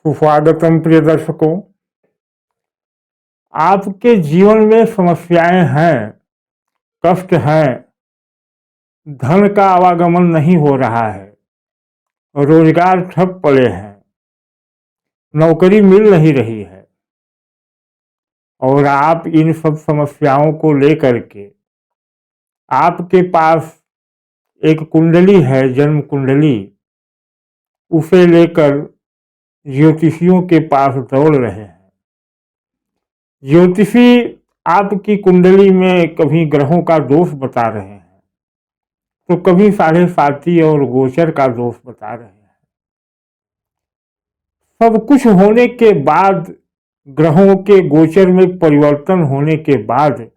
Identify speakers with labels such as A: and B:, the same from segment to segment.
A: सुस्वागतम प्रिय दर्शकों। आपके जीवन में समस्याएं हैं, कष्ट हैं, धन का आवागमन नहीं हो रहा है, रोजगार ठप पड़े हैं, नौकरी मिल नहीं रही है और आप इन सब समस्याओं को लेकर के आपके पास एक कुंडली है, जन्म कुंडली, उसे लेकर ज्योतिषियों के पास दौड़ रहे हैं। ज्योतिषी आपकी कुंडली में कभी ग्रहों का दोष बता रहे हैं तो कभी साढ़े साथी और गोचर का दोष बता रहे हैं। सब कुछ होने के बाद, ग्रहों के गोचर में परिवर्तन होने के बाद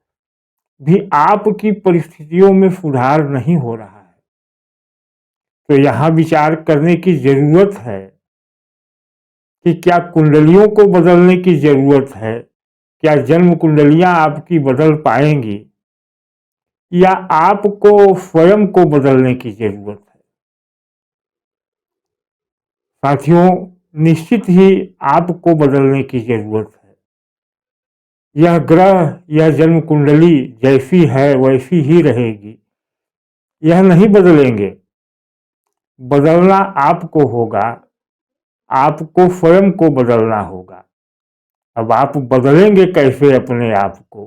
A: भी आपकी परिस्थितियों में सुधार नहीं हो रहा है, तो यहां विचार करने की जरूरत है कि क्या कुंडलियों को बदलने की जरूरत है, क्या जन्म कुंडलियां आपकी बदल पाएंगी या आपको स्वयं को बदलने की जरूरत है। साथियों, निश्चित ही आपको बदलने की जरूरत है। यह ग्रह, यह जन्म कुंडली जैसी है वैसी ही रहेगी, यह नहीं बदलेंगे। बदलना आपको होगा, आपको स्वयं को बदलना होगा। अब आप बदलेंगे कैसे अपने आप को?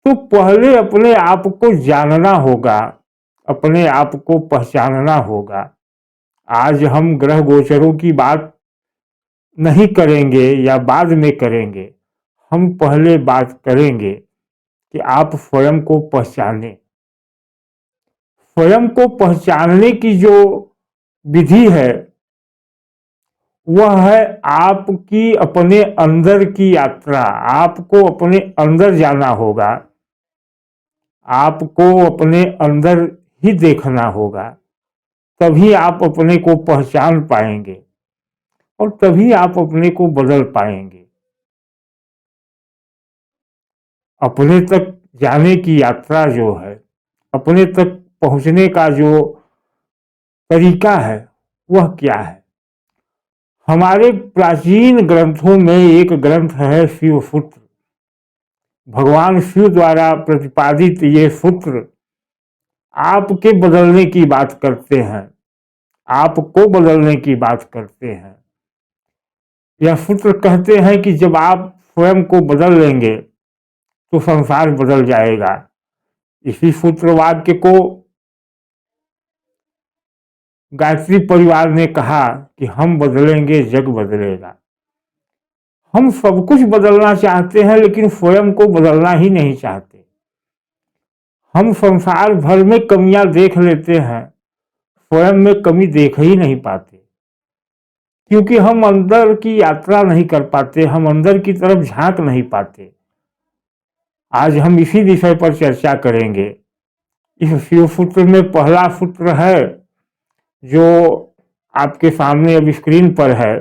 A: तो पहले अपने आप को जानना होगा, अपने आप को पहचानना होगा। आज हम ग्रह गोचरों की बात नहीं करेंगे या बाद में करेंगे, हम पहले बात करेंगे कि आप स्वयं को पहचानें। स्वयं को पहचानने की जो विधि है वह है आपकी अपने अंदर की यात्रा। आपको अपने अंदर जाना होगा, आपको अपने अंदर ही देखना होगा, तभी आप अपने को पहचान पाएंगे और तभी आप अपने को बदल पाएंगे। अपने तक जाने की यात्रा जो है, अपने तक पहुंचने का जो तरीका है वह क्या है? हमारे प्राचीन ग्रंथों में एक ग्रंथ है शिवसूत्र। भगवान शिव द्वारा प्रतिपादित ये सूत्र आपके बदलने की बात करते हैं, आपको बदलने की बात करते हैं। यह सूत्र कहते हैं कि जब आप स्वयं को बदल लेंगे तो संसार बदल जाएगा। इसी सूत्र वाक्य को गायत्री परिवार ने कहा कि हम बदलेंगे जग बदलेगा। हम सब कुछ बदलना चाहते हैं लेकिन स्वयं को बदलना ही नहीं चाहते। हम संसार भर में कमियां देख लेते हैं, स्वयं में कमी देख ही नहीं पाते, क्योंकि हम अंदर की यात्रा नहीं कर पाते, हम अंदर की तरफ झांक नहीं पाते। आज हम इसी विषय पर चर्चा करेंगे। इस शिव सूत्र में पहला सूत्र है जो आपके सामने अब स्क्रीन पर है।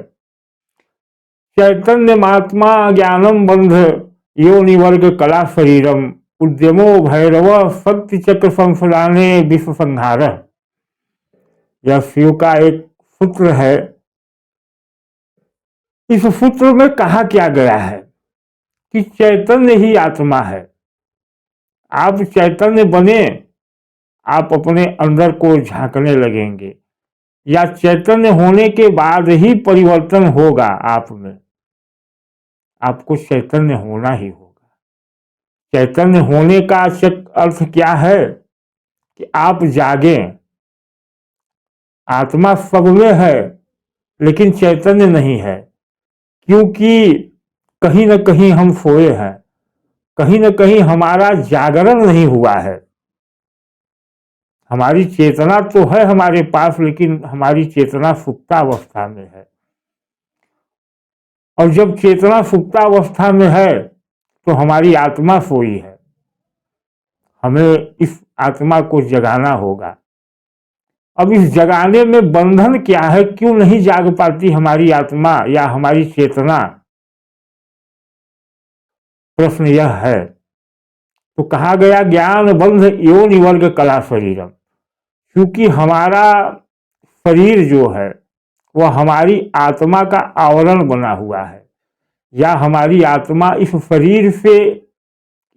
A: चैतन्य महात्मा ज्ञानम बंध यो निवर्ग कला शरीरम उद्यमो भैरव शक्ति चक्र संसदाने विश्व संहार। यह शिव का एक सूत्र है। इस सूत्र में कहा क्या गया है कि चैतन्य ही आत्मा है। आप चैतन्य बने, आप अपने अंदर को झांकने लगेंगे, या चैतन्य होने के बाद ही परिवर्तन होगा आप में। आपको चैतन्य होना ही होगा। चैतन्य होने का अर्थ क्या है कि आप जागें। आत्मा सब में है लेकिन चैतन्य नहीं है, क्योंकि कहीं न कहीं हम सोए हैं, कहीं न कहीं हमारा जागरण नहीं हुआ है। हमारी चेतना तो है हमारे पास, लेकिन हमारी चेतना सुप्तावस्था में है। और जब चेतना सुप्तावस्था में है तो हमारी आत्मा सोई है। हमें इस आत्मा को जगाना होगा। अब इस जगाने में बंधन क्या है? क्यों नहीं जाग पाती हमारी आत्मा या हमारी चेतना? प्रश्न यह है। तो कहा गया ज्ञान बंध यो निवर्ग कला शरीरम, क्योंकि हमारा शरीर जो है वह हमारी आत्मा का आवरण बना हुआ है, या हमारी आत्मा इस शरीर से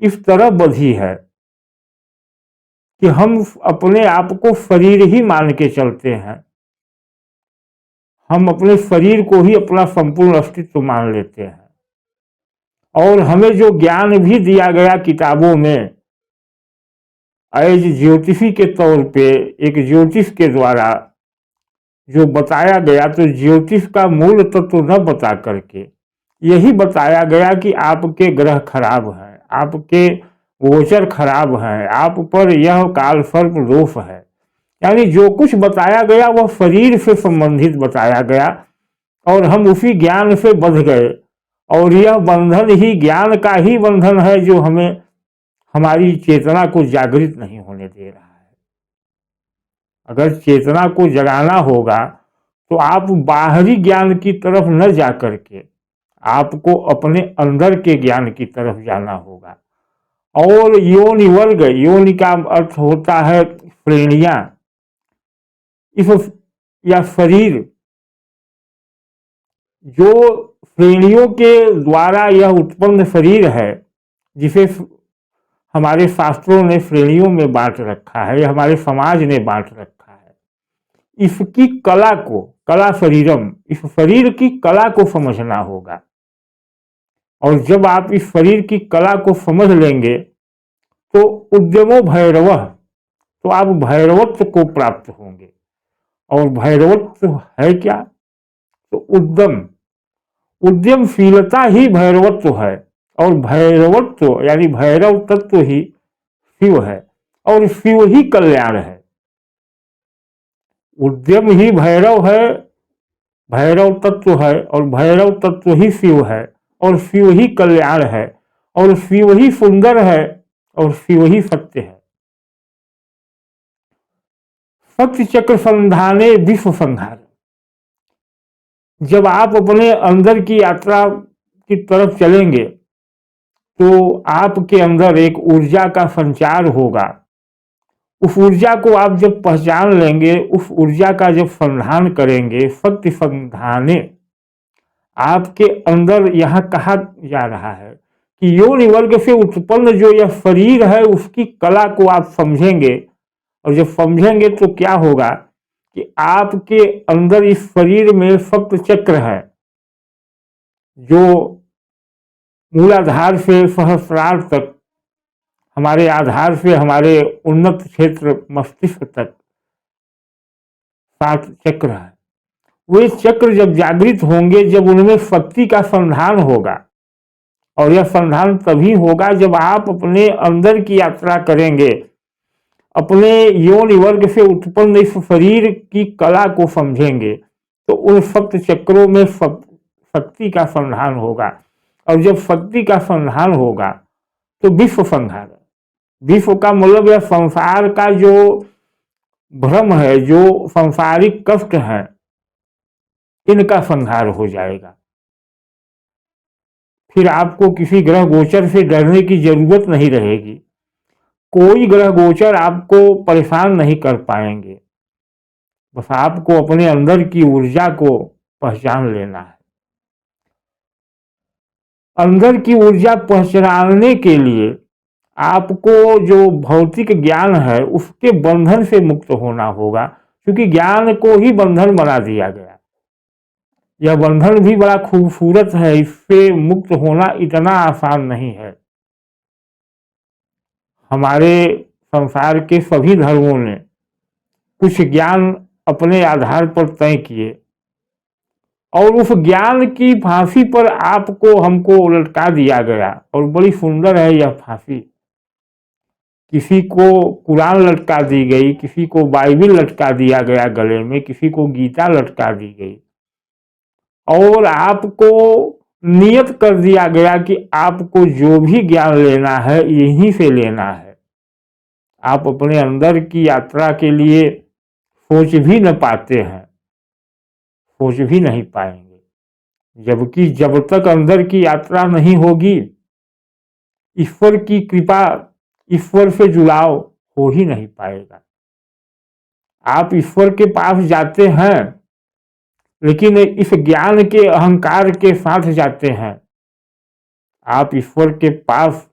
A: इस तरह बंधी है कि हम अपने आप को शरीर ही मान के चलते हैं। हम अपने शरीर को ही अपना संपूर्ण अस्तित्व मान लेते हैं। और हमें जो ज्ञान भी दिया गया किताबों में एज ज्योतिषी के तौर पे, एक ज्योतिष के द्वारा जो बताया गया, तो ज्योतिष का मूल तत्व न बता करके यही बताया गया कि आपके ग्रह खराब हैं, आपके गोचर खराब हैं, आप पर यह काल सर्प दोष है। यानी जो कुछ बताया गया वह शरीर से संबंधित बताया गया, और हम उसी ज्ञान से बंध गए। और यह बंधन ही ज्ञान का ही बंधन है जो हमें हमारी चेतना को जागृत नहीं होने दे रहा है। अगर चेतना को जगाना होगा तो आप बाहरी ज्ञान की तरफ न जा करके आपको अपने अंदर के ज्ञान की तरफ जाना होगा। और योनि वर्ग, योनि का अर्थ होता है श्रेणियां, इस या शरीर, जो श्रेणियों के द्वारा यह उत्पन्न शरीर है, जिसे हमारे शास्त्रों ने श्रेणियों में बांट रखा है, या हमारे समाज ने बांट रखा है, इसकी कला को, कला शरीरम, इस शरीर की कला को समझना होगा। और जब आप इस शरीर की कला को समझ लेंगे तो उद्यमो भैरव, तो आप भैरवत्व को प्राप्त होंगे। और भैरवत्व है क्या? तो उद्यम, उद्यमशीलता ही भैरवत्व है। और भैरवत्व यानी भैरव तत्व ही शिव है, और शिव ही कल्याण है। उद्यम ही भैरव है, भैरव तत्व है, और भैरव तत्व ही शिव है, और शिव ही कल्याण है, और शिव ही सुंदर है, और शिव ही सत्य है। सत्य चक्र संधाने विश्व संहार, जब आप अपने अंदर की यात्रा की तरफ चलेंगे तो आपके अंदर एक ऊर्जा का संचार होगा। उस ऊर्जा को आप जब पहचान लेंगे, उस ऊर्जा का जब संधान करेंगे, सत्य संधाने, आपके अंदर यह कहा जा रहा है कि योनि वर्ग से उत्पन्न जो यह शरीर है उसकी कला को आप समझेंगे। और जब समझेंगे तो क्या होगा कि आपके अंदर इस शरीर में सप्त चक्र है, जो मूलाधार से सहस्रार तक, हमारे आधार से हमारे उन्नत क्षेत्र मस्तिष्क तक 7 चक्र है। वे चक्र जब जागृत होंगे, जब उनमें शक्ति का संधान होगा, और यह संधान तभी होगा जब आप अपने अंदर की यात्रा करेंगे, अपने योनि वर्ग से उत्पन्न इस शरीर की कला को समझेंगे, तो उन सप्त चक्रों में शक्ति का संधान होगा। और जब शक्ति का संधान होगा तो विश्व संहार, विश्व का मतलब यह संसार का जो भ्रम है, जो सांसारिक कष्ट है, इनका संहार हो जाएगा। फिर आपको किसी ग्रह गोचर से डरने की जरूरत नहीं रहेगी। कोई ग्रह गोचर आपको परेशान नहीं कर पाएंगे। बस आपको अपने अंदर की ऊर्जा को पहचान लेना है। अंदर की ऊर्जा पहचानने के लिए आपको जो भौतिक ज्ञान है उसके बंधन से मुक्त होना होगा, क्योंकि ज्ञान को ही बंधन बना दिया गया। यह बंधन भी बड़ा खूबसूरत है, इससे मुक्त होना इतना आसान नहीं है। हमारे संसार के सभी धर्मों ने कुछ ज्ञान अपने आधार पर तय किए, और उस ज्ञान की फांसी पर आपको हमको लटका दिया गया। और बड़ी सुंदर है यह फांसी। किसी को कुरान लटका दी गई, किसी को बाइबिल लटका दिया गया गले में, किसी को गीता लटका दी गई, और आपको नियत कर दिया गया कि आपको जो भी ज्ञान लेना है यहीं से लेना है। आप अपने अंदर की यात्रा के लिए सोच भी न पाते हैं, सोच भी नहीं पाएंगे। जबकि जब तक अंदर की यात्रा नहीं होगी, ईश्वर की कृपा, ईश्वर से जुड़ाव हो ही नहीं पाएगा। आप ईश्वर के पास जाते हैं लेकिन इस ज्ञान के अहंकार के साथ जाते हैं, आप ईश्वर के पास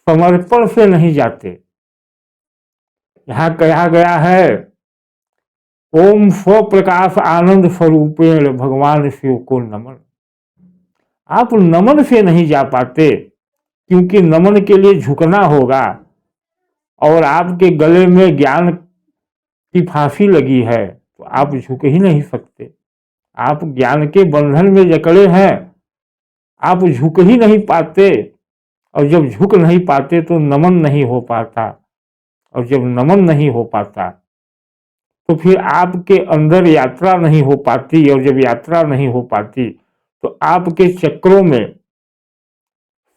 A: समर्पण से नहीं जाते। यहां कहा गया है, ओम स्व प्रकाश आनंद स्वरूपेण भगवान शिव को नमन। आप नमन से नहीं जा पाते, क्योंकि नमन के लिए झुकना होगा, और आपके गले में ज्ञान की फांसी लगी है, तो आप झुक ही नहीं सकते। आप ज्ञान के बंधन में जकड़े हैं, आप झुक ही नहीं पाते, और जब झुक नहीं पाते तो नमन नहीं हो पाता, और जब नमन नहीं हो पाता तो फिर आपके अंदर यात्रा नहीं हो पाती, और जब यात्रा नहीं हो पाती तो आपके चक्रों में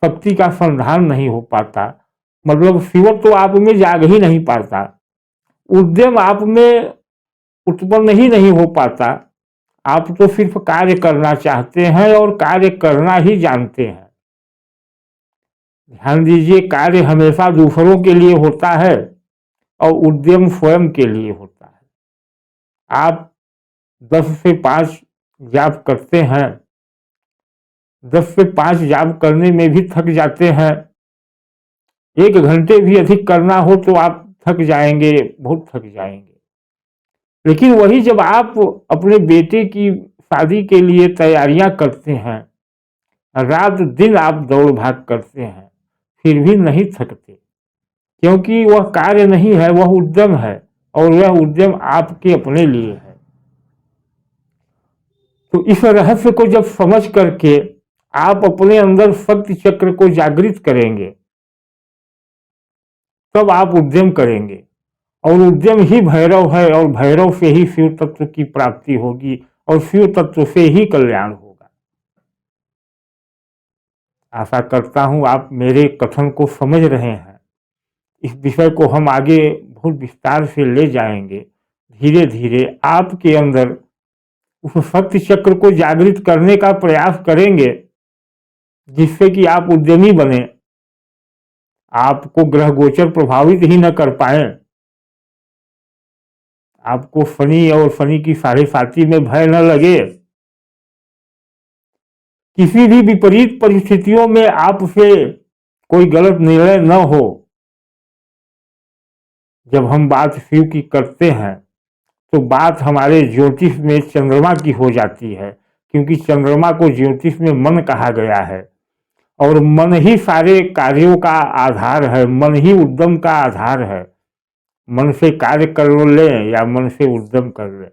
A: शक्ति का संधान नहीं हो पाता, मतलब शिवत्व तो आप में जाग ही नहीं पाता, उद्यम आप में उत्पन्न ही नहीं हो पाता। आप तो सिर्फ कार्य करना चाहते हैं और कार्य करना ही जानते हैं। ध्यान दीजिए, कार्य हमेशा दूसरों के लिए होता है और उद्यम स्वयं के लिए होता है। आप 10 से 5 जाप करते हैं, 10 से 5 जाप करने में भी थक जाते हैं, 1 घंटे भी अधिक करना हो तो आप थक जाएंगे, बहुत थक जाएंगे। लेकिन वही जब आप अपने बेटे की शादी के लिए तैयारियां करते हैं, रात दिन आप दौड़ भाग करते हैं, फिर भी नहीं थकते, क्योंकि वह कार्य नहीं है, वह उद्यम है, और वह उद्यम आपके अपने लिए है। तो इस रहस्य को जब समझ करके आप अपने अंदर शक्ति चक्र को जागृत करेंगे, तब आप उद्यम करेंगे, और उद्यम ही भैरव है, और भैरव से ही शिव तत्व की प्राप्ति होगी, और शिव तत्व से ही कल्याण होगा। आशा करता हूं आप मेरे कथन को समझ रहे हैं। इस विषय को हम आगे बहुत विस्तार से ले जाएंगे। धीरे धीरे आपके अंदर उस शक्ति चक्र को जागृत करने का प्रयास करेंगे, जिससे कि आप उद्यमी बने, आपको ग्रह गोचर प्रभावित ही न कर पाए, आपको शनि और शनि की साढ़े साती में भय न लगे, किसी भी विपरीत परिस्थितियों में आपसे कोई गलत निर्णय न हो। जब हम बात शिव की करते हैं तो बात हमारे ज्योतिष में चंद्रमा की हो जाती है, क्योंकि चंद्रमा को ज्योतिष में मन कहा गया है, और मन ही सारे कार्यों का आधार है, मन ही उद्यम का आधार है। मन से कार्य कर ले या मन से उद्यम कर ले,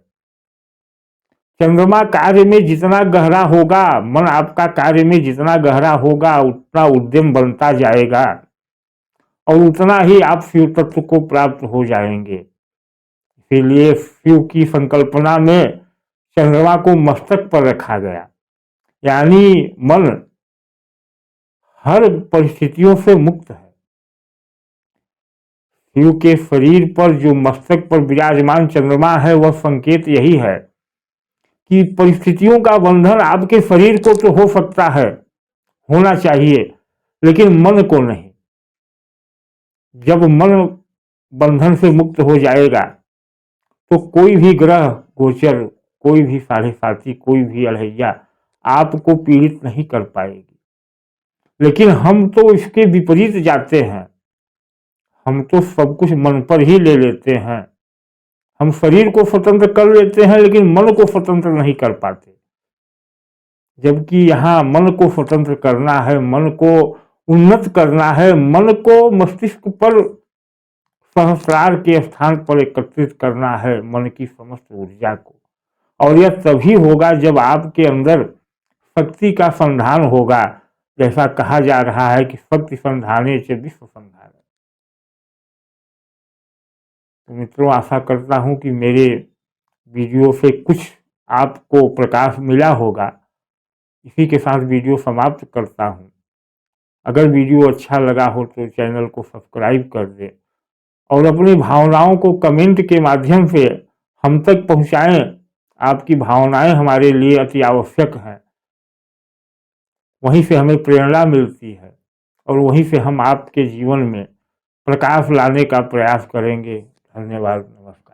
A: चंद्रमा कार्य में जितना गहरा होगा, मन आपका कार्य में जितना गहरा होगा, उतना उद्यम बनता जाएगा, और उतना ही आप शिव तत्व को प्राप्त हो जाएंगे। इसीलिए शिव की संकल्पना में चंद्रमा को मस्तक पर रखा गया, यानी मन हर परिस्थितियों से मुक्त है। शिव के शरीर पर जो मस्तक पर विराजमान चंद्रमा है, वह संकेत यही है कि परिस्थितियों का बंधन आपके शरीर को तो हो सकता है, होना चाहिए, लेकिन मन को नहीं। जब मन बंधन से मुक्त हो जाएगा तो कोई भी ग्रह गोचर, कोई भी साढ़े साती, कोई भी अढ़ैया आपको पीड़ित नहीं कर पाएगी। लेकिन हम तो इसके विपरीत जाते हैं, हम तो सब कुछ मन पर ही ले लेते हैं। हम शरीर को स्वतंत्र कर लेते हैं, लेकिन मन को स्वतंत्र नहीं कर पाते। जबकि यहाँ मन को स्वतंत्र करना है, मन को उन्नत करना है, मन को मस्तिष्क पर सहस्रार के स्थान पर एकत्रित करना है, मन की समस्त ऊर्जा को। और यह तभी होगा जब आपके अंदर शक्ति का संधान होगा। जैसा कहा जा रहा है कि शक्ति संधाने से विश्व संधान। तो मित्रों, आशा करता हूं कि मेरे वीडियो से कुछ आपको प्रकाश मिला होगा। इसी के साथ वीडियो समाप्त करता हूं। अगर वीडियो अच्छा लगा हो तो चैनल को सब्सक्राइब कर दें, और अपनी भावनाओं को कमेंट के माध्यम से हम तक पहुंचाएं। आपकी भावनाएं हमारे लिए अति आवश्यक हैं, वहीं से हमें प्रेरणा मिलती है, और वहीं से हम आपके जीवन में प्रकाश लाने का प्रयास करेंगे। धन्यवाद, नमस्कार।